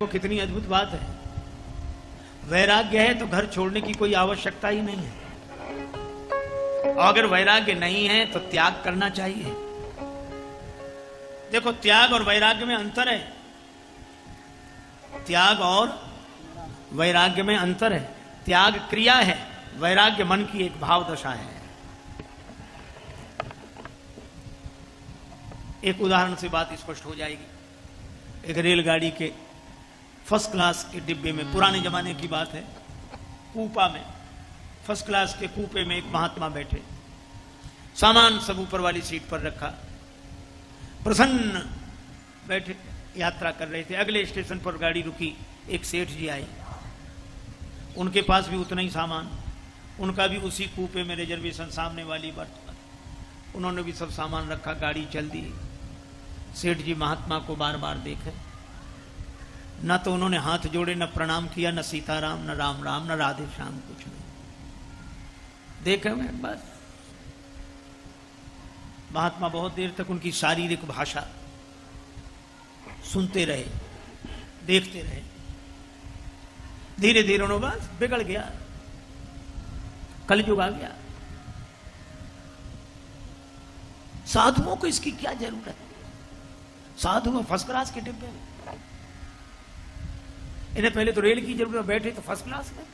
तो कितनी अद्भुत बात है। वैराग्य है तो घर छोड़ने की कोई आवश्यकता ही नहीं है। और अगर वैराग्य नहीं है तो त्याग करना चाहिए। देखो, त्याग और वैराग्य में अंतर है। त्याग और वैराग्य में अंतर है। त्याग क्रिया है, वैराग्य मन की एक भाव दशा है। एक उदाहरण से बात स्पष्ट हो जाएगी। एक रेलगाड़ी के फर्स्ट क्लास के डिब्बे में, पुराने जमाने की बात है, कूपा में, फर्स्ट क्लास के कूपे में एक महात्मा बैठे, सामान सब ऊपर वाली सीट पर रखा, प्रसन्न बैठे यात्रा कर रहे थे। अगले स्टेशन पर गाड़ी रुकी, एक सेठ जी आए, उनके पास भी उतना ही सामान, उनका भी उसी कूपे में रिजर्वेशन, सामने वाली बर्थ पर, उन्होंने भी सब सामान रखा, गाड़ी चल दी। सेठ जी महात्मा को बार बार देखे, न तो उन्होंने हाथ जोड़े, न प्रणाम किया, न सीताराम, न राम राम, न राधे श्याम, कुछ नहीं। देखे मैं बस। महात्मा बहुत देर तक उनकी शारीरिक भाषा सुनते रहे, देखते रहे। धीरे धीरे उन्होंने बस बिगड़ गया, कलयुग आ गया। साधुओं को इसकी क्या जरूरत है? साधु फर्स्ट क्लास के डिब्बे में, इन्हें पहले तो रेल की जरूरत है, बैठे तो फर्स्ट क्लास में,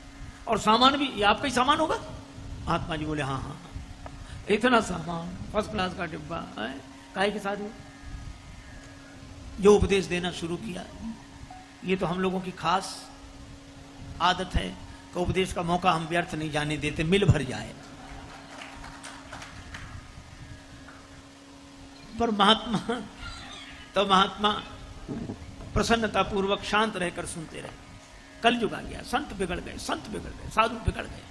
और सामान भी ये आपका ही सामान होगा। महात्मा जी बोले हाँ हाँ, इतना सामान, फर्स्ट क्लास का डिब्बा, काहे के साधु? जो उपदेश देना शुरू किया, ये तो हम लोगों की खास आदत है कि उपदेश का मौका हम व्यर्थ नहीं जाने देते, मिल भर जाए। पर महात्मा प्रसन्नता पूर्वक शांत रहकर सुनते रहे। कलयुग आ गया, संत बिगड़ गए, संत बिगड़ गए, साधु बिगड़ गए।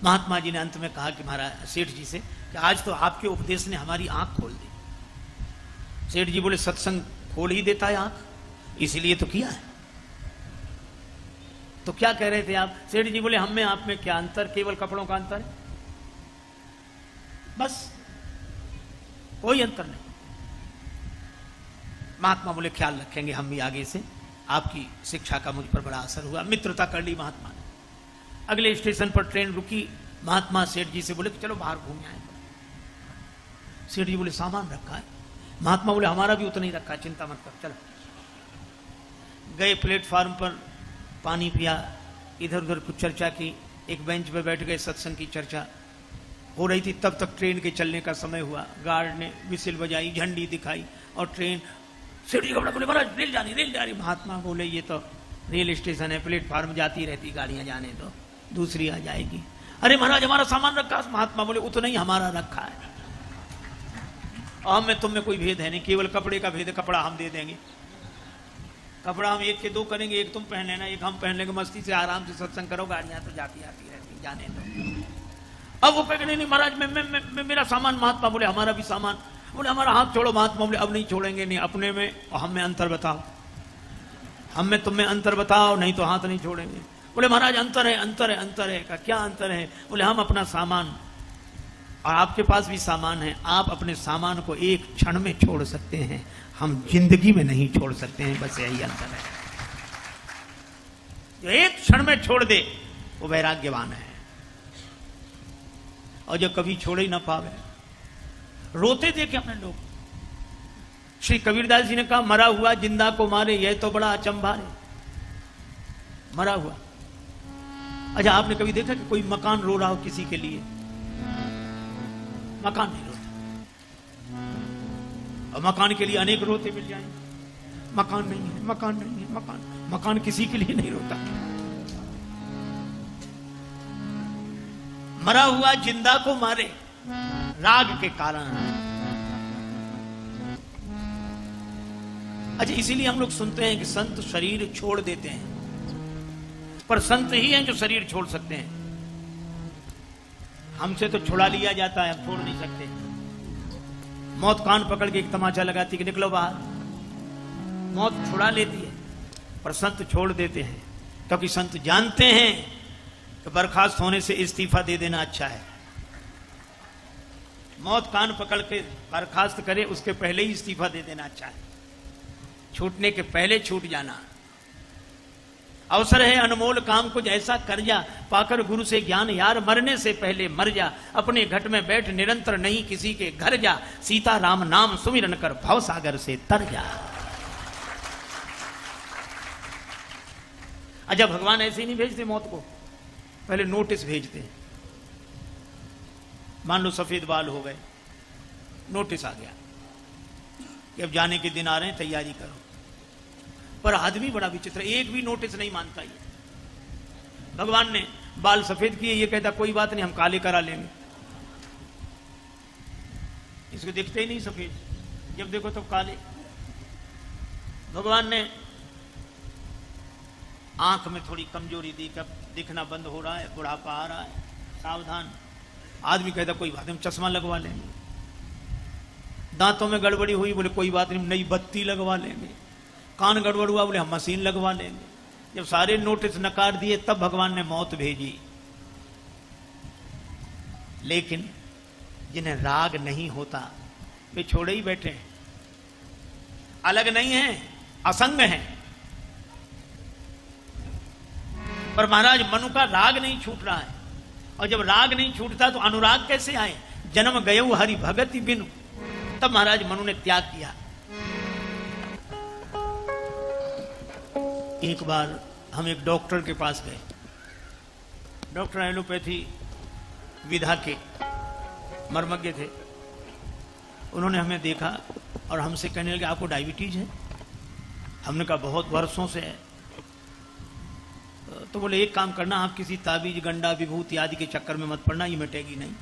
महात्मा जी ने अंत में कहा कि महाराज, सेठ जी से, कि आज तो आपके उपदेश ने हमारी आंख खोल दी। सेठ जी बोले सत्संग खोल ही देता है आंख, इसीलिए तो किया है। तो क्या कह रहे थे आप? सेठ जी बोले हम में आप में क्या अंतर? केवल कपड़ों का अंतर है, बस, कोई अंतर नहीं। महात्मा बोले ख्याल रखेंगे हम भी आगे से, आपकी शिक्षा का मुझ पर बड़ा असर हुआ। मित्रता कर ली महात्मा ने। अगले स्टेशन पर ट्रेन रुकी, महात्मा सेठ जी से बोले कि चलो बाहर घूम आए। सेठ जी बोले सामान रखा है। महात्मा बोले हमारा भी उतना ही रखा है, चिंता मत कर, चलो। गए प्लेटफार्म पर, पानी पिया, इधर उधर कुछ चर्चा की, एक बेंच पर बैठ गए, सत्संग की चर्चा हो रही थी। तब तक ट्रेन के चलने का समय हुआ। गार्ड ने विसिल बजाई, झंडी दिखाई, और ट्रेन, सेठ जी कपड़ा बोले महाराज रेल जा रही। महात्मा बोले ये तो रेल स्टेशन है, प्लेटफार्म जाती रहती गाड़ियां, जाने दो, दूसरी आ जाएगी। अरे महाराज हमारा सामान रखा। महात्मा बोले उतना ही हमारा रखा है, और में तुम में कोई भेद है नहीं, केवल कपड़े का भेद है, कपड़ा हम दे देंगे। कपड़ा हम एक के दो करेंगे, एक तुम पहन लेना, एक हम पहन लेंगे, मस्ती से आराम से सत्संग करो, गाड़ियां तो जाती आती रहती, जाने दो। अब वो कहे नहीं महाराज मैं मेरा सामान। महात्मा बोले हमारा भी सामान। बोले हमारा हाथ छोड़ो। महात्मा बोले अब नहीं छोड़ेंगे, नहीं, अपने में और हम में अंतर बताओ, हम में तुम में अंतर बताओ, नहीं तो हाथ नहीं छोड़ेंगे। बोले महाराज अंतर है, अंतर है, अंतर है। का क्या अंतर है? बोले हम अपना सामान, और आपके पास भी सामान है, आप अपने सामान को एक क्षण में छोड़ सकते हैं, हम जिंदगी में नहीं छोड़ सकते हैं, बस यही अंतर है। जो एक क्षण में छोड़ दे वो वैराग्यवान है, और जो कभी छोड़ ही ना पावे। रोते देखे अपने लोग। श्री कबीरदास जी ने कहा मरा हुआ जिंदा को मारे, यह तो बड़ा अचंभा है। मरा हुआ, अच्छा आपने कभी देखा कि कोई मकान रो रहा हो किसी के लिए? मकान नहीं रोता, और मकान के लिए अनेक रोते मिल जाएंगे। मकान नहीं है, मकान नहीं है, मकान किसी के लिए नहीं रोता। मरा हुआ जिंदा को मारे, राग के कारण। अच्छा, इसीलिए हम लोग सुनते हैं कि संत शरीर छोड़ देते हैं, पर संत ही हैं जो शरीर छोड़ सकते हैं। हमसे तो छुड़ा लिया जाता है, हम छोड़ नहीं सकते। मौत कान पकड़ के एक तमाचा लगाती कि निकलो बाहर, मौत छुड़ा लेती है, पर संत छोड़ देते हैं, क्योंकि संत जानते हैं कि बर्खास्त होने से इस्तीफा दे देना अच्छा है। मौत कान पकड़ के बर्खास्त करे उसके पहले ही इस्तीफा दे देना अच्छा है। छूटने के पहले छूट जाना। अवसर है अनमोल काम कुछ ऐसा कर जा, पाकर गुरु से ज्ञान यार मरने से पहले मर जा। अपने घट में बैठ निरंतर नहीं किसी के घर जा, सीता राम नाम सुमिरन कर भव सागर से तर जा। अच्छा, भगवान ऐसे ही नहीं भेजते मौत को, पहले नोटिस भेजते हैं। मान लो सफेद बाल हो गए, नोटिस आ गया कि अब जाने के दिन आ रहे हैं, तैयारी करो। पर आदमी बड़ा विचित्र, एक भी नोटिस नहीं मानता। ये भगवान ने बाल सफेद किए, ये कहता कोई बात नहीं, हम काले करा लेंगे। इसको दिखते ही नहीं सफेद, जब देखो तो काले। भगवान ने आंख में थोड़ी कमजोरी दी, कब दिखना बंद हो रहा है, बुढ़ापा आ रहा है, सावधान। आदमी कहता कोई बात नहीं, हम चश्मा लगवा लेंगे। दांतों में गड़बड़ी हुई, बोले कोई बात नहीं, नई बत्ती लगवा लेंगे। कान गड़बड़ हुआ, बोले हम मशीन लगवा लेंगे। जब सारे नोटिस नकार दिए, तब भगवान ने मौत भेजी। लेकिन जिन्हें राग नहीं होता वे छोड़े ही बैठे हैं, अलग नहीं है, असंग हैं। पर महाराज मनु का राग नहीं छूट रहा है, और जब राग नहीं छूटता तो अनुराग कैसे आए? जन्म गयो हरि भगति बिनु, तब महाराज मनु ने त्याग किया। एक बार हम एक डॉक्टर के पास गए, डॉक्टर एलोपैथी विधा के मर्मज्ञ थे। उन्होंने हमें देखा और हमसे कहने लगे आपको डायबिटीज है? हमने कहा बहुत वर्षों से है। तो बोले एक काम करना, आप किसी ताबीज गंडा विभूति आदि के चक्कर में मत पड़ना, ये मिटेगी नहीं।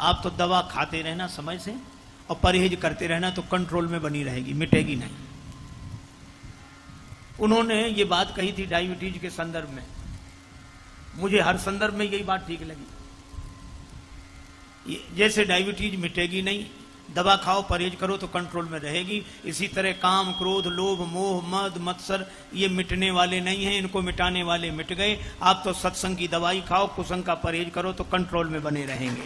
आप तो दवा खाते रहना समय से और परहेज करते रहना, तो कंट्रोल में बनी रहेगी, मिटेगी नहीं। उन्होंने ये बात कही थी डायबिटीज के संदर्भ में। मुझे हर संदर्भ में यही बात ठीक लगी। जैसे डायबिटीज मिटेगी नहीं, दवा खाओ परहेज करो तो कंट्रोल में रहेगी, इसी तरह काम क्रोध लोभ मोह मद मत्सर ये मिटने वाले नहीं हैं, इनको मिटाने वाले मिट गए। आप तो सत्संग की दवाई खाओ, कुसंग का परहेज करो तो कंट्रोल में बने रहेंगे,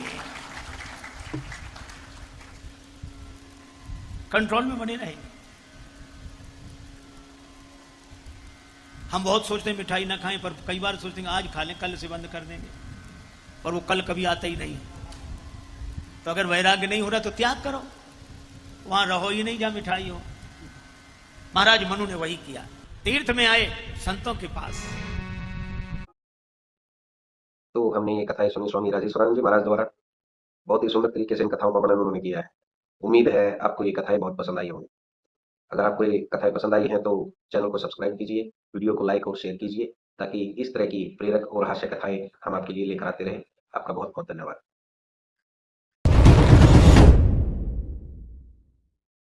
कंट्रोल में बने रहेंगे। हम बहुत सोचते हैं मिठाई ना खाएं, पर कई बार सोचते हैं आज खा लें, कल से बंद कर देंगे, पर वो कल कभी आता ही नहीं। तो अगर वैराग्य नहीं हो रहा तो त्याग करो, वहां रहो ही नहीं जहां मिठाई हो। महाराज मनु ने वही किया, तीर्थ में आए संतों के पास। तो हमने ये कथाएं सुनी स्वामी राजेश्वरानंद जी महाराज द्वारा। बहुत ही सुंदर तरीके से इन कथाओं का वर्णन उन्होंने किया है। उम्मीद है आपको ये कथाएं बहुत पसंद आई होंगी। अगर आपको ये कथाएं पसंद आई हैं तो चैनल को सब्सक्राइब कीजिए, वीडियो को लाइक और शेयर कीजिए, ताकि इस तरह की प्रेरक और हास्य कथाएं हम आपके लिए लेकर आते रहें। आपका बहुत बहुत धन्यवाद।